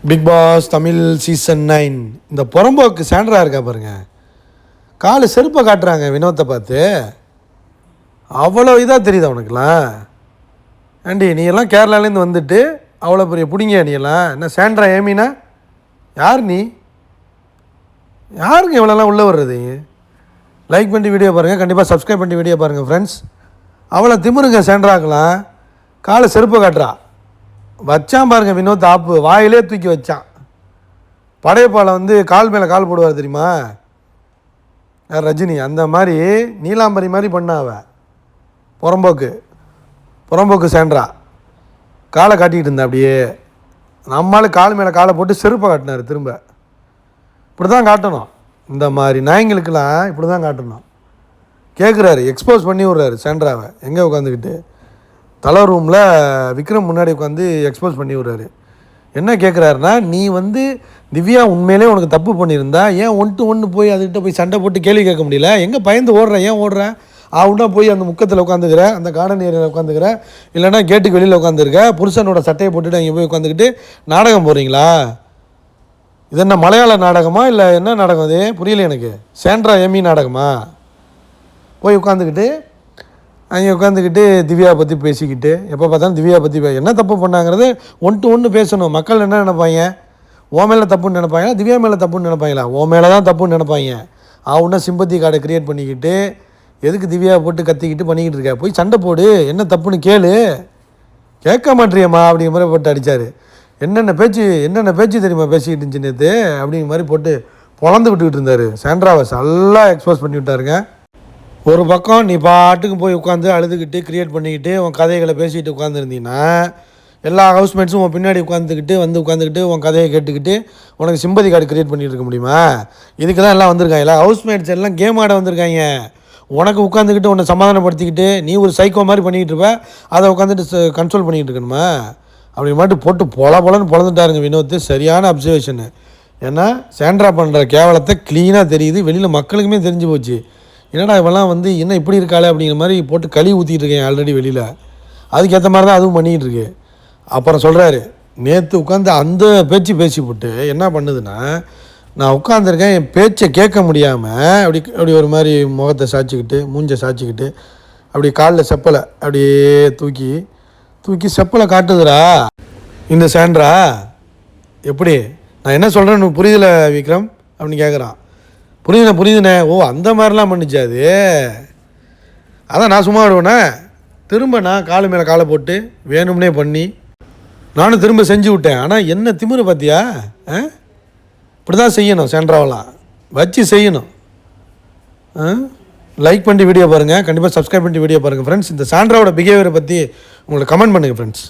Big pass Tamil season 9 இந்த புறம்போக்கு Sandra இருக்கா பாருங்க, காலு செருப்பை காட்டுறாங்க வினோத்தை பார்த்து. அவ்வளோ இதாக தெரியுது அவனுக்குலாம். ஆண்டி நீ எல்லாம் கேரளாலேருந்து வந்துட்டு அவ்வளோ பெரிய பிடிங்க, நீ எல்லாம் என்ன சாண்ட்ரா ஏமினா யார் நீ? யாருங்க இவ்வளோலாம் உள்ளே வர்றது? லைக் பண்ணி வீடியோ பாருங்கள், கண்டிப்பாக சப்ஸ்கிரைப் பண்ணி வீடியோ பாருங்கள் ஃப்ரெண்ட்ஸ். அவ்வளோ திமிருங்க சாண்ட்ராக்கெலாம். காலை செருப்பை காட்டுறா. வச்சான் பாருங்க வினோத் ஆப்பு, வாயிலே தூக்கி வச்சான். படையப்பாலை வந்து கால் மேலே கால் போடுவார் தெரியுமா ரஜினி, அந்த மாதிரி நீலாம்பரி மாதிரி பண்ணாவ. புறம்போக்கு சாண்ட்ரா காலை காட்டிக்கிட்டு இருந்தா. அப்படியே நம்மளால் கால் மேலே காலை போட்டு செருப்பை காட்டினார். திரும்ப இப்படி தான் காட்டணும். இந்த மாதிரி நாய்ங்களுக்கெல்லாம் இப்படி தான் காட்டணும். கேட்குறாரு, எக்ஸ்போஸ் பண்ணி விட்றாரு சாண்ட்ராவை. எங்கே உட்காந்துக்கிட்டு தலை ரூமில் விக்ரம் முன்னாடி உட்காந்து எக்ஸ்போஸ் பண்ணி விட்றாரு. என்ன கேட்குறாருன்னா, நீ வந்து திவ்யா உண்மையிலே உனக்கு தப்பு பண்ணியிருந்தா ஏன் ஒன்று போய் அதுக்கிட்ட போய் சண்டை போட்டு கேள்வி கேட்க முடியல? எங்கே பயந்து ஓடுற? ஏன் ஓடுற? அவனா போய் அந்த முக்கத்தில் உட்காந்துக்கிற, அந்த கார்டன் ஏரியாவில் உட்காந்துக்கிற, இல்லைனா கேட்டுக்கு வெளியில் உட்காந்துருக்க, புருஷனோட சட்டையை போட்டுட்டு அங்கே போய் உட்காந்துக்கிட்டு நாடகம் போடுறீங்களா? இது என்ன மலையாள நாடகமா இல்லை என்ன நாடகம்? அது புரியல எனக்கு. சாண்ட்ரா ஏமி நாடகமா? போய் உட்காந்துக்கிட்டு அங்கே உட்காந்துக்கிட்டு திவ்யா பற்றி பேசிக்கிட்டு, எப்போ பார்த்தாலும் திவ்யா பற்றி என்ன தப்பு பண்ணாங்கிறது ஒன்று பேசணும். மக்கள் என்ன நினைப்பாங்க? ஓ மேலே தப்புன்னு நினைப்பாங்களா, திவ்யா மேலே தப்புன்னு நினைப்பாங்களா? ஓ மேலே தான் தப்புன்னு நினைப்பாங்க. அவனா சிம்பத்தி கார்டை க்ரியேட் பண்ணிக்கிட்டு எதுக்கு திவ்யா போட்டு கத்திக்கிட்டு பண்ணிக்கிட்டு இருக்க? போய் சண்டை போடு, என்ன தப்புன்னு கேளு. கேட்க மாட்டியம்மா அப்படிங்கிற மாதிரி போட்டு அடித்தார். என்னென்ன பேச்சு தெரியுமா பேசிக்கிட்டு இருந்துச்சு நேற்று அப்படிங்கிற மாதிரி போட்டு பொழந்து விட்டுக்கிட்டு இருந்தார். சாண்ட்ராவை நல்லா எக்ஸ்போஸ் பண்ணி விட்டாருங்க. ஒரு பக்கம் நீ பாட்டுக்கு போய் உட்காந்து அழுதுகிட்டு க்ரியேட் பண்ணிக்கிட்டு உன் கதைகளை பேசிக்கிட்டு உட்காந்துருந்தீங்கன்னா எல்லா ஹவுஸ்மேட்ஸும் உன் பின்னாடி உட்காந்துக்கிட்டு உன் கதையை கேட்டுக்கிட்டு உனக்கு சிம்பதி கார்டு க்ரியேட் பண்ணிகிட்டு இருக்க முடியுமா? இதுக்கு தான் எல்லாம் வந்திருக்காங்க. எல்லா ஹவுஸ்மேட்ஸ் எல்லாம் கேம் ஆட வந்திருக்காங்க. உனக்கு உட்காந்துக்கிட்டு உன்னை சமாதானப்படுத்திக்கிட்டு நீ ஒரு சைக்கோ மாதிரி பண்ணிக்கிட்டு இருப்ப, அதை உட்காந்துட்டு கன்சோல் பண்ணிக்கிட்டு இருக்கணுமா? அப்படி மட்டும் போட்டு பொலன்னு பொழந்துட்டாருங்க வினோத். சரியான அப்சர்வேஷனு. ஏன்னா சாண்ட்ரா பண்ணுற கேவலத்தை க்ளீனாக தெரியுது, வெளியில் மக்களுக்குமே தெரிஞ்சு போச்சு. என்னடா இவெல்லாம் வந்து என்ன இப்படி இருக்காளே அப்படிங்கிற மாதிரி போட்டு களி ஊற்றிட்டு இருக்கேன் ஆல்ரெடி வெளியில். அதுக்கேற்ற மாதிரி தான் அதுவும் பண்ணிக்கிட்டு இருக்கு. அப்புறம் சொல்கிறாரு, நேற்று உட்காந்து அந்த பேசி போட்டு என்ன பண்ணுதுன்னா, நான் உட்காந்துருக்கேன் என் பேச்சை கேட்க முடியாமல் அப்படி ஒரு மாதிரி முகத்தை சாய்ச்சிக்கிட்டு மூஞ்சை சாய்ச்சிக்கிட்டு அப்படி காலில் செப்பலை அப்படியே தூக்கி செப்பலை காட்டுதுடா இந்த சாண்ட்ரா. எப்படி நான் என்ன சொல்கிறேன்னு புரியுதில்ல விக்ரம் அப்படின்னு கேட்குறான். புரியுதுண்ணே. ஓ அந்த மாதிரிலாம் பண்ணிச்சு அது. அதான் நான் சும்மா விடுவேண்ணே. திரும்ப நான் காலு மேலே காலை போட்டு வேணும்னே பண்ணி நானும் திரும்ப செஞ்சு விட்டேன். ஆனால் என்ன திமிரு பார்த்தியா? இப்படி தான் செய்யணும். சாண்ட்ராவெல்லாம் வச்சு செய்யணும். லைக் பண்ணி வீடியோ பாருங்கள், கண்டிப்பாக சப்ஸ்கிரைப் பண்ணி வீடியோ பாருங்கள் ஃப்ரெண்ட்ஸ். இந்த சாண்ட்ராவோட பிஹேவியரை பற்றி உங்களுக்கு கமெண்ட் பண்ணுங்கள் ஃப்ரெண்ட்ஸ்.